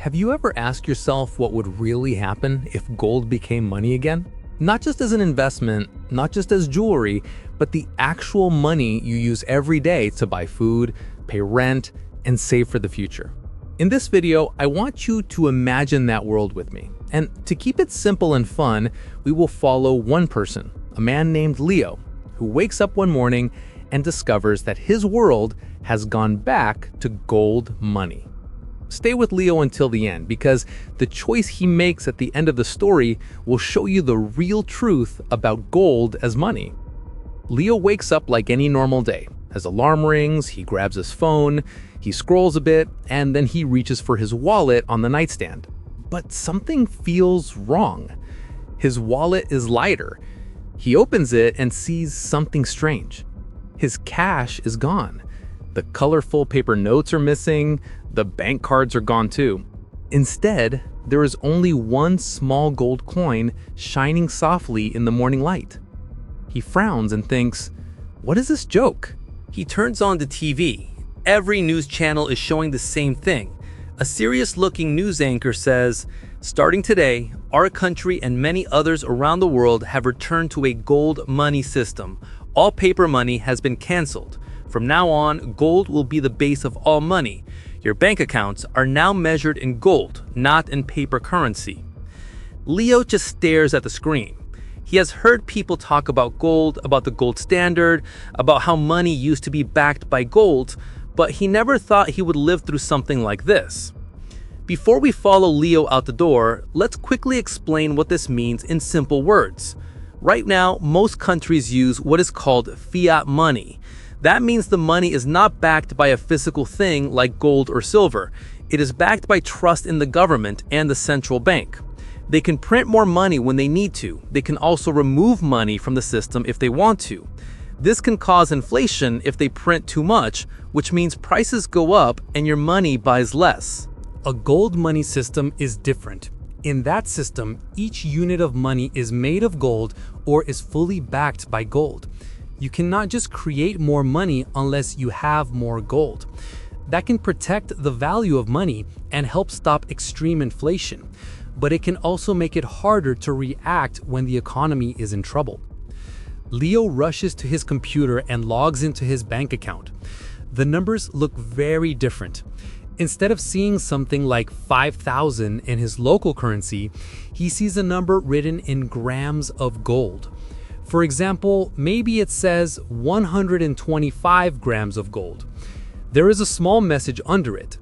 Have you ever asked yourself what would really happen if gold became money again? Not just as an investment, not just as jewelry, but the actual money you use every day to buy food, pay rent, and save for the future. In this video, I want you to imagine that world with me. And to keep it simple and fun, we will follow one person, a man named Leo, who wakes up one morning and discovers that his world has gone back to gold money. Stay with Leo until the end, because the choice he makes at the end of the story will show you the real truth about gold as money. Leo wakes up like any normal day. As alarm rings, he grabs his phone, he scrolls a bit, and then he reaches for his wallet on the nightstand. But something feels wrong. His wallet is lighter. He opens it and sees something strange. His cash is gone. The colorful paper notes are missing. The bank cards are gone too. Instead, there is only one small gold coin shining softly in the morning light. He frowns and thinks, "What is this joke?" He turns on the TV. Every news channel is showing the same thing. A serious-looking news anchor says, "Starting today, our country and many others around the world have returned to a gold money system. All paper money has been canceled. From now on, gold will be the base of all money. Your bank accounts are now measured in gold, not in paper currency." Leo just stares at the screen. He has heard people talk about gold, about the gold standard, about how money used to be backed by gold, but he never thought he would live through something like this. Before we follow Leo out the door, let's quickly explain what this means in simple words. Right now, most countries use what is called fiat money. That means the money is not backed by a physical thing like gold or silver. It is backed by trust in the government and the central bank. They can print more money when they need to. They can also remove money from the system if they want to. This can cause inflation if they print too much, which means prices go up and your money buys less. A gold money system is different. In that system, each unit of money is made of gold or is fully backed by gold. You cannot just create more money unless you have more gold. That can protect the value of money and help stop extreme inflation, but it can also make it harder to react when the economy is in trouble. Leo rushes to his computer and logs into his bank account. The numbers look very different. Instead of seeing something like 5,000 in his local currency, he sees a number written in grams of gold. For example, maybe it says 125 grams of gold. There is a small message under it.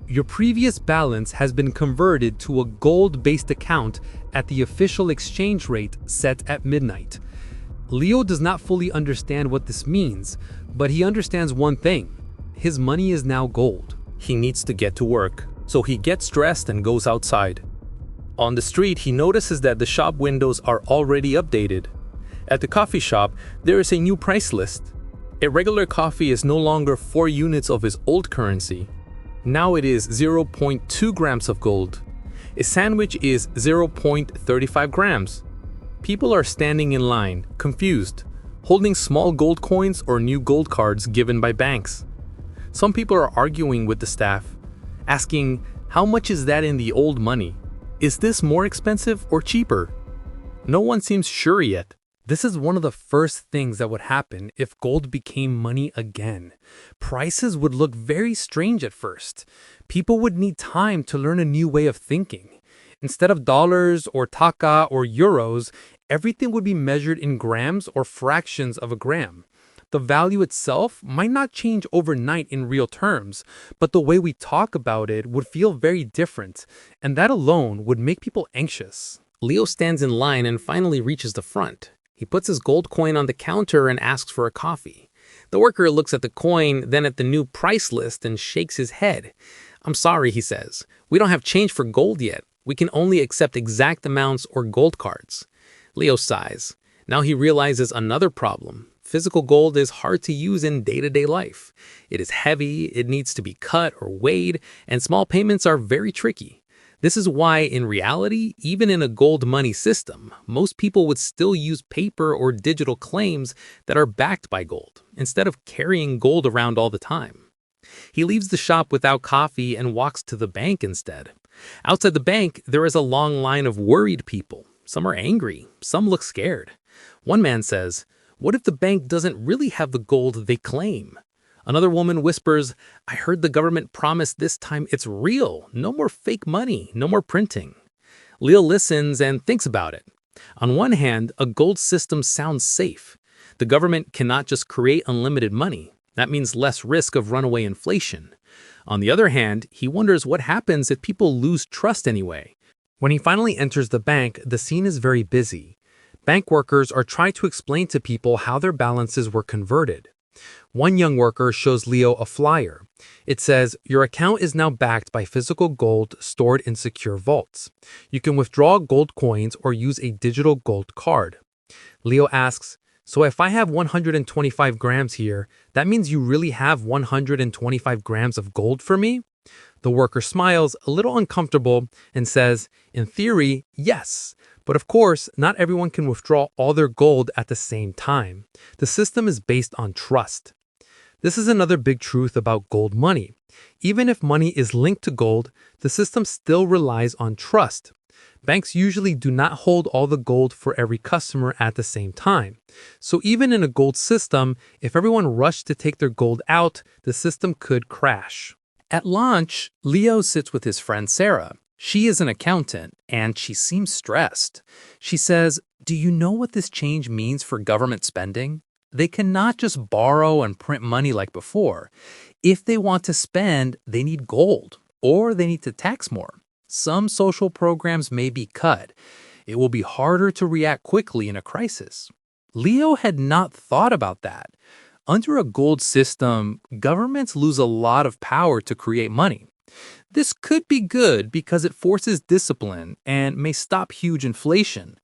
Your previous balance has been converted to a gold-based account at the official exchange rate set at midnight. Leo does not fully understand what this means, but he understands one thing. His money is now gold. He needs to get to work, so he gets dressed and goes outside. On the street, he notices that the shop windows are already updated. At the coffee shop, there is a new price list. A regular coffee is no longer 4 units of his old currency. Now it is 0.2 grams of gold. A sandwich is 0.35 grams. People are standing in line, confused, holding small gold coins or new gold cards given by banks. Some people are arguing with the staff, asking, "How much is that in the old money? Is this more expensive or cheaper?" No one seems sure yet. This is one of the first things that would happen if gold became money again. Prices would look very strange at first. People would need time to learn a new way of thinking. Instead of dollars or taka or euros, everything would be measured in grams or fractions of a gram. The value itself might not change overnight in real terms, but the way we talk about it would feel very different, and that alone would make people anxious. Leo stands in line and finally reaches the front. He puts his gold coin on the counter and asks for a coffee. The worker looks at the coin, then at the new price list and shakes his head. "I'm sorry," he says. "We don't have change for gold yet. We can only accept exact amounts or gold cards." Leo sighs. Now he realizes another problem. Physical gold is hard to use in day-to-day life. It is heavy, it needs to be cut or weighed, and small payments are very tricky. This is why, in reality, even in a gold money system, most people would still use paper or digital claims that are backed by gold, instead of carrying gold around all the time. He leaves the shop without coffee and walks to the bank instead. Outside the bank, there is a long line of worried people. Some are angry, some look scared. One man says, "What if the bank doesn't really have the gold they claim?" Another woman whispers, "I heard the government promise this time it's real. No more fake money, no more printing." Leo listens and thinks about it. On one hand, a gold system sounds safe. The government cannot just create unlimited money. That means less risk of runaway inflation. On the other hand, he wonders what happens if people lose trust anyway. When he finally enters the bank, the scene is very busy. Bank workers are trying to explain to people how their balances were converted. One young worker shows Leo a flyer. It says, "Your account is now backed by physical gold stored in secure vaults. You can withdraw gold coins or use a digital gold card." Leo asks, "So if I have 125 grams here, that means you really have 125 grams of gold for me?" The worker smiles, a little uncomfortable, and says, "In theory, yes. But of course, not everyone can withdraw all their gold at the same time. The system is based on trust." This is another big truth about gold money. Even if money is linked to gold, the system still relies on trust. Banks usually do not hold all the gold for every customer at the same time. So even in a gold system, if everyone rushed to take their gold out, the system could crash. At lunch, Leo sits with his friend Sarah. She is an accountant, and she seems stressed. She says, "Do you know what this change means for government spending? They cannot just borrow and print money like before. If they want to spend, they need gold, or they need to tax more. Some social programs may be cut. It will be harder to react quickly in a crisis." Leo had not thought about that. Under a gold system, governments lose a lot of power to create money. This could be good because it forces discipline and may stop huge inflation.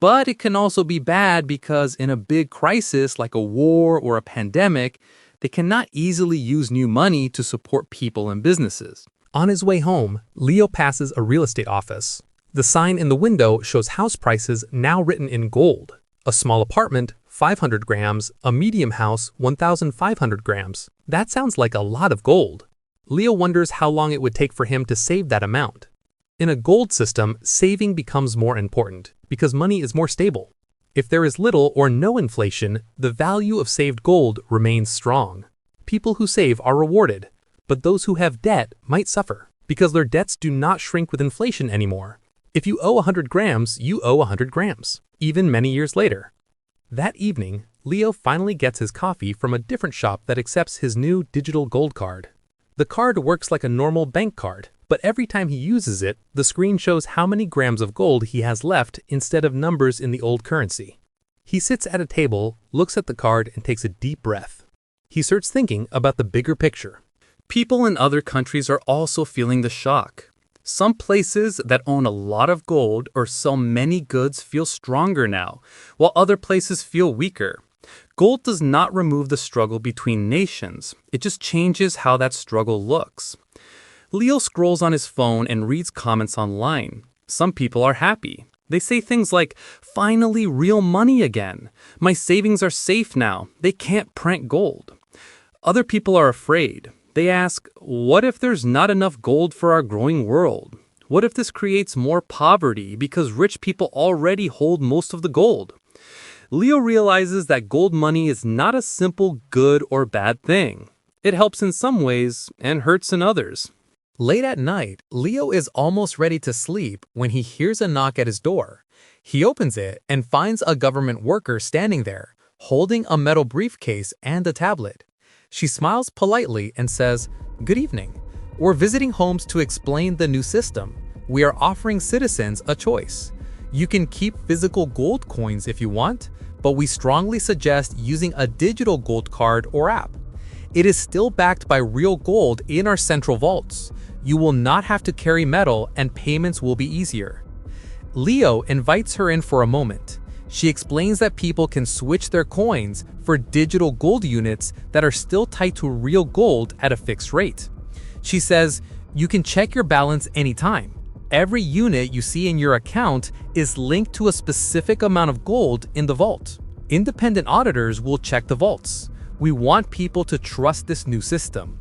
But it can also be bad because in a big crisis like a war or a pandemic, they cannot easily use new money to support people and businesses. On his way home, Leo passes a real estate office. The sign in the window shows house prices now written in gold. A small apartment, 500 grams, a medium house, 1,500 grams. That sounds like a lot of gold. Leo wonders how long it would take for him to save that amount. In a gold system, saving becomes more important because money is more stable. If there is little or no inflation, the value of saved gold remains strong. People who save are rewarded, but those who have debt might suffer because their debts do not shrink with inflation anymore. If you owe 100 grams, you owe 100 grams, even many years later. That evening, Leo finally gets his coffee from a different shop that accepts his new digital gold card. The card works like a normal bank card, but every time he uses it, the screen shows how many grams of gold he has left instead of numbers in the old currency. He sits at a table, looks at the card, and takes a deep breath. He starts thinking about the bigger picture. People in other countries are also feeling the shock. Some places that own a lot of gold or sell many goods feel stronger now, while other places feel weaker. Gold does not remove the struggle between nations. It just changes how that struggle looks. Leo scrolls on his phone and reads comments online. Some people are happy. They say things like, "Finally, real money again. My savings are safe now. They can't print gold." Other people are afraid. They ask, what if there's not enough gold for our growing world? What if this creates more poverty because rich people already hold most of the gold? Leo realizes that gold money is not a simple good or bad thing. It helps in some ways and hurts in others. Late at night, Leo is almost ready to sleep when he hears a knock at his door. He opens it and finds a government worker standing there, holding a metal briefcase and a tablet. She smiles politely and says, "Good evening. We're visiting homes to explain the new system. We are offering citizens a choice. You can keep physical gold coins if you want, but we strongly suggest using a digital gold card or app. It is still backed by real gold in our central vaults. You will not have to carry metal and payments will be easier." Leo invites her in for a moment. She explains that people can switch their coins for digital gold units that are still tied to real gold at a fixed rate. She says, "You can check your balance anytime. Every unit you see in your account is linked to a specific amount of gold in the vault. Independent auditors will check the vaults. We want people to trust this new system."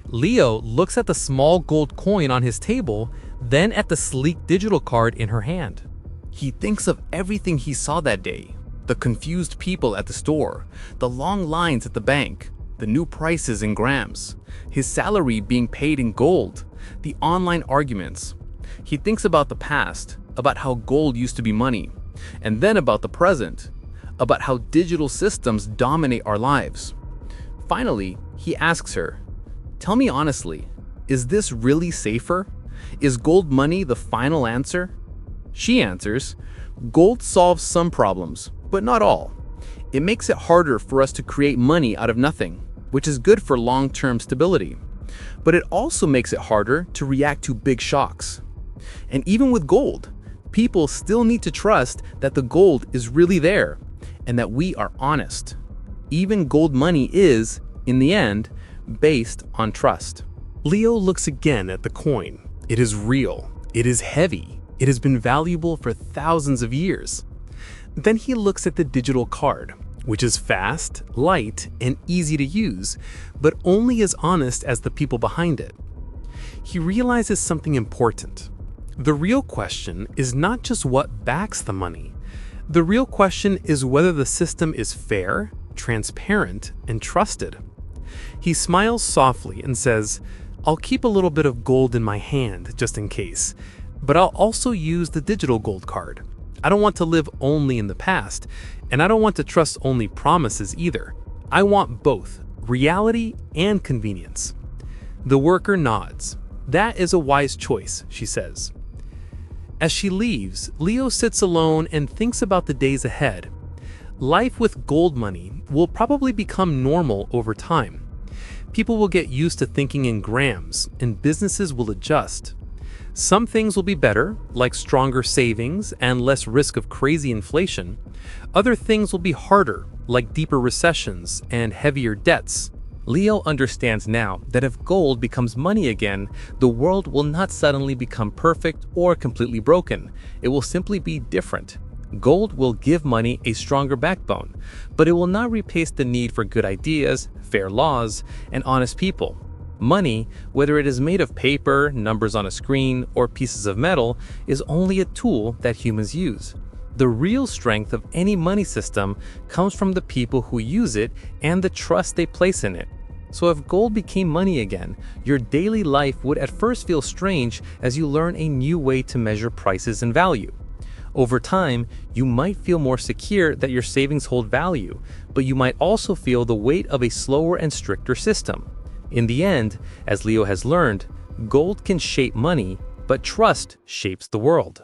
Leo looks at the small gold coin on his table, then at the sleek digital card in her hand. He thinks of everything he saw that day: the confused people at the store, the long lines at the bank, the new prices in grams, his salary being paid in gold, the online arguments. He thinks about the past, about how gold used to be money, and then about the present, about how digital systems dominate our lives. Finally, he asks her, "Tell me honestly, is this really safer? Is gold money the final answer?" She answers, "Gold solves some problems, but not all. It makes it harder for us to create money out of nothing, which is good for long-term stability. But it also makes it harder to react to big shocks. And even with gold, people still need to trust that the gold is really there and that we are honest. Even gold money is, in the end, based on trust." Leo looks again at the coin. It is real. It is heavy. It has been valuable for thousands of years. Then he looks at the digital card, which is fast, light, and easy to use, but only as honest as the people behind it. He realizes something important. The real question is not just what backs the money. The real question is whether the system is fair, transparent, and trusted. He smiles softly and says, "I'll keep a little bit of gold in my hand just in case, but I'll also use the digital gold card. I don't want to live only in the past, and I don't want to trust only promises either. I want both, reality and convenience." The worker nods. "That is a wise choice," she says. As she leaves, Leo sits alone and thinks about the days ahead. Life with gold money will probably become normal over time. People will get used to thinking in grams, and businesses will adjust. Some things will be better, like stronger savings and less risk of crazy inflation. Other things will be harder, like deeper recessions and heavier debts. Leo understands now that if gold becomes money again, the world will not suddenly become perfect or completely broken. It will simply be different. Gold will give money a stronger backbone, but it will not replace the need for good ideas, fair laws, and honest people. Money, whether it is made of paper, numbers on a screen, or pieces of metal, is only a tool that humans use. The real strength of any money system comes from the people who use it and the trust they place in it. So if gold became money again, your daily life would at first feel strange as you learn a new way to measure prices and value. Over time, you might feel more secure that your savings hold value, but you might also feel the weight of a slower and stricter system. In the end, as Leo has learned, gold can shape money, but trust shapes the world.